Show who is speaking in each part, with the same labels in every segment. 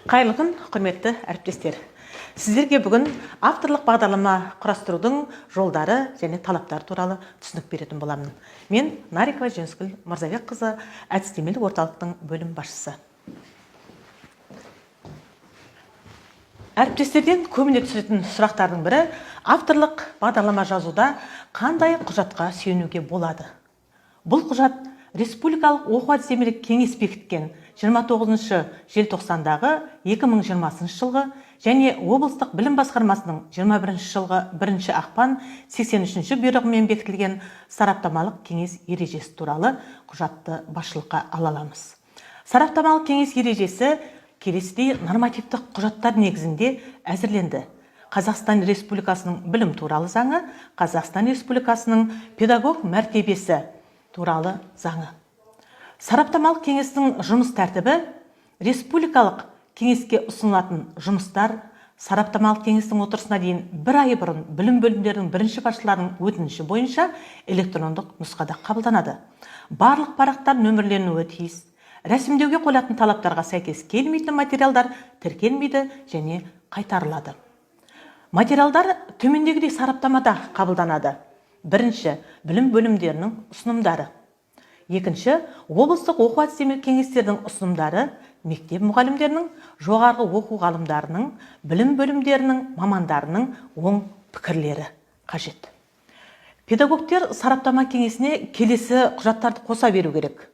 Speaker 1: Қайырлы күн, құрметті әріптестер. Сіздерге бүгін авторлық бағдарлама құрастырудың жолдары және талаптары туралы түсінік беретін боламын. Мен Нарикова Женскүл Мырзабекқызы, әдістемелік орталықтың бөлім басшысы. Әріптестерден көбіне түсетін сұрақтардың бірі, авторлық бағдарлама жазуда қандай құжатқа сүйенуге болады? Бұл құжат Республикалық оқу-әдістемелік кеңес бекіткен 29 желтоқсандағы 2020 жылғы және облыстық білім басқармасының 21 жылғы 1 ақпан 83 бұйрығымен бекітілген сараптамалық кеңес ережесі туралы құжатты басшылыққа ала аламыз. Сараптамалық кеңес ережесі келесідей нормативтік құжаттар негізінде әзірленді. Қазақстан Республикасының білім туралы заңы, Қазақстан Республикасының педагог мәртебесі туралы заңы. Сараптамалық кеңестің жұмыс тәртібі республикалық кеңеске ұсынылатын жұмыстар сараптамалық кеңестің отырысына дейін бір ай бұрын білім бөлімдерінің бірінші басшыларының өтініші бойынша электрондық нұсқада қабылданады. Барлық парақтар нөмірленуі тиіс. Рәсімдеуге қойылатын талаптарға сәйкес келмейтін материалдар тіркелмейді және қайтарылады. Материалдар төмендегідей сараптамада қабылданады. Бірінші, білім бөлімдерінің ұсынымдары. Екінші, облыстық оқу-әдістемелік кеңестердің ұсынымдары, мектеп мұғалімдерінің, жоғарғы оқу ғалымдарының, білім бөлімдерінің, мамандарының оң пікірлері қажет. Педагогтер сараптама кеңесіне келесі құжаттарды қоса беру керек.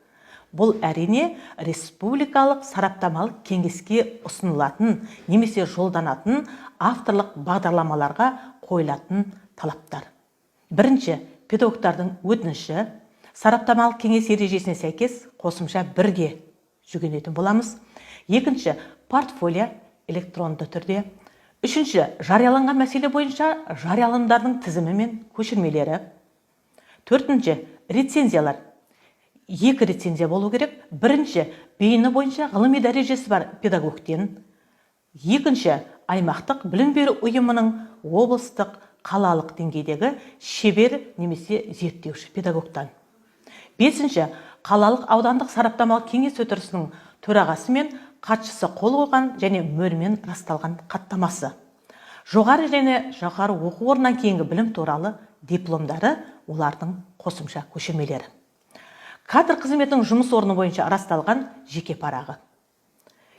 Speaker 1: Бұл әрине республикалық сараптамалық кеңеске ұсынылатын немесе жолданатын авторлық бағдарламаларға қойылатын талаптар. Бірінші, педагогтардың өтініші сараптамалық кеңес ережесіне сәйкес қосымша бірге жүгінетін боламыз. Екінші, портфолио электронды түрде. Үшінші, жарияланған мәселе бойынша жарияланымдардың тізімі мен көшірмелері. Төртінші, рецензиялар. 2 рецензия болу керек. Бірінші, бейіні бойынша ғылыми дәрежесі бар педагогтен. Екінші, аймақтық білім беру ұйымының облыстық қалалық деңгейдегі шебер немесе зерттеуші педагогтан. Бесінші, қалалық аудандық сараптамалық кеңес отырысының төрағасы мен хатшысы қол қойған және мөрмен расталған хаттамасы. Жоғары және жоғары оқу орнынан кейінгі білім туралы дипломдары, олардың қосымша көшірмелері. Кадр қызметінің жұмыс орны бойынша расталған жеке парағы.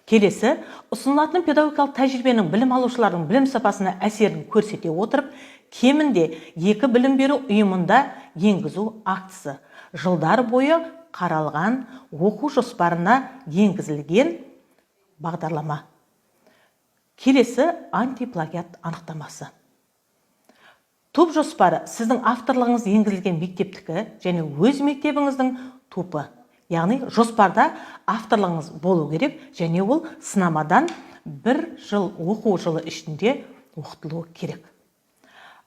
Speaker 1: Келесі, ұсынылатын педагогикалық тәжірибенің білім алушылардың білім сапасына әсерін көрсете отырып, кемінде 2 білім беру ұйымында енгізу актісі жылдар бойы қаралған оқу жоспарына енгізілген бағдарлама. Келесі, антиплагиат анықтамасы. Топ жоспары сіздің авторлығыңыз енгізілген мектептікі және өз мектебіңіздің топы. Яғни жоспарда авторлығыңыз болу керек және ол сынамадан 1 жыл оқу жылы ішінде оқытылуы керек.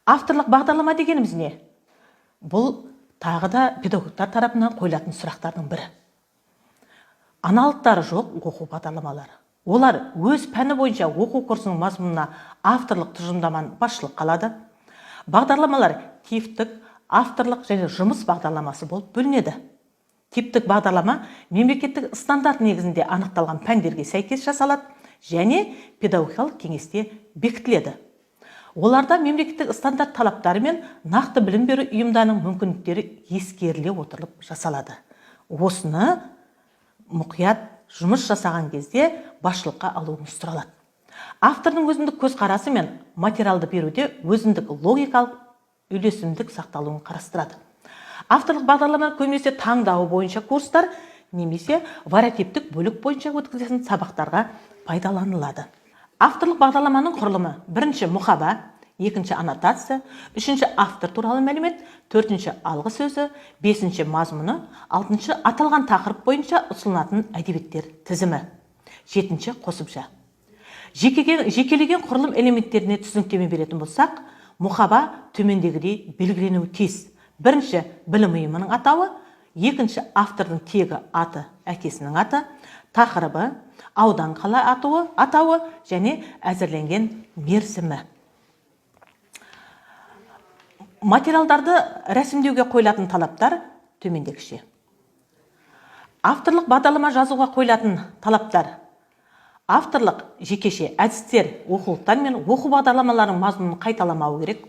Speaker 1: Авторлық бағдарлама дегеніміз не? Бұл тағы да педагогтар тарапынан қойылатын сұрақтардың бірі. Аналықтары жоқ оқу бағдарламалары. Олар өз пәні бойынша оқу курсының мазмұнына авторлық тұжырымдаманы басшылық қалады. Бағдарламалар типтік, авторлық және жұмыс бағдарламасы болып бөлінеді. Типтік бағдарлама мемлекеттік стандарт негізінде анықталған пәндерге сәйкес жасалады және педагогикалық кеңесте бекітіледі. Оларда мемлекеттік стандарт талаптары мен нақты білім беру ұйымдарының мүмкіндіктері ескеріле отырылып жасалады. Осыны мұқият жұмыс жасаған кезде басшылыққа алуыңыз сұралады. Автордың өзіндік көзқарасы мен материалды беруде өзіндік логикалық үйлесімдік сақталуын қарастырады. Авторлық бағдарламаны көбінесе таңдауы бойынша курстар немесе вариативтік бөлік бойынша өткізілетін сабақтарға пайдаланылады. Авторлық бағдарламаның құрылымы: бірінші мұқаба, екінші аннотация, үшінші автор туралы мәлімет, төртінші алғы сөзі, бесінші мазмұны, алтыншы аталған тақырып бойынша ұсынылатын әдебиеттер тізімі, жетінші қосымша. Жекелеген құрылым элементтеріне түсініктеме беретін болсақ, мұқаба төмендегідей белгіленуі тиіс. Бірінші, білім ұйымының атауы, екінші, автордың тегі аты, әкесінің аты, тақырыбы, аудан қала атауы және әзірленген мерзімі. Материалдарды рәсімдеуге қойылатын талаптар төмендегіше. Авторлық бағдарлама жазуға қойылатын талаптар: Авторлық жекеше әдістер, оқулықтар мен оқу бағдарламаларының мазмұнын қайталамауы керек.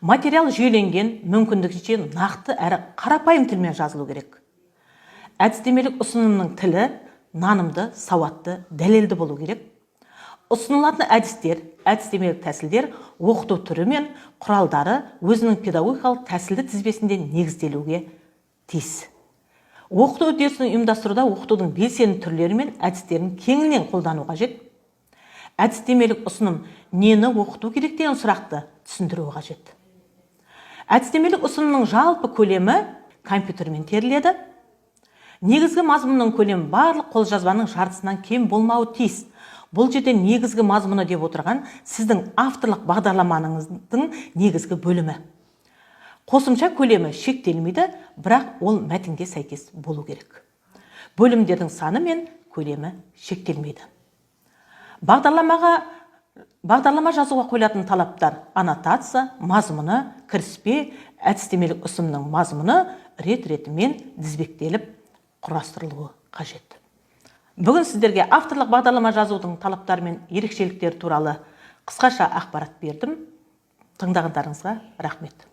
Speaker 1: Материал жүйеленген, мүмкіндігінше нақты әрі қарапайым тілмен жазылу керек. Әдістемелік ұсынымның тілі нанымды, сауатты, дәлелді болу керек. Ұсынылатын әдістер, әдістемелік тәсілдер оқыту түрі мен құралдары өзінің педагогикалық тәсілді тізбесінде негізделуге тиіс. Оқыту үдерісін ұйымдастыруда оқытудың белсенді түрлері мен әдістерін кеңінен қолдану қажет. Әдістемелік ұсыным нені оқыту керек деген сұрақты түсіндіру қажет. Әдістемелік ұсынымның жалпы көлемі компьютермен теріледі. Негізгі мазмұнның көлемі барлық қолжазбаның жартысынан кем болмауы тиіс. Бұл жерде негізгі мазмұны деп отырған сіздің авторлық бағдарламаңыздың негізгі бөлімі. Қосымша көлемі шектелмейді, бірақ ол мәтінге сәйкес болу керек. Бөлімдердің саны мен көлемі шектелмейді. Бағдарлама жазуға қойылатын талаптар: аннотация, мазмұны, кіріспе, әдістемелік ұсынымның мазмұны рет-ретімен тізбектеліп құрастырылуы қажет. Бүгін сіздерге авторлық бағдарлама жазудың талаптары мен ерекшеліктері туралы қысқаша ақпарат бердім. Тыңдағандарыңызға рахмет.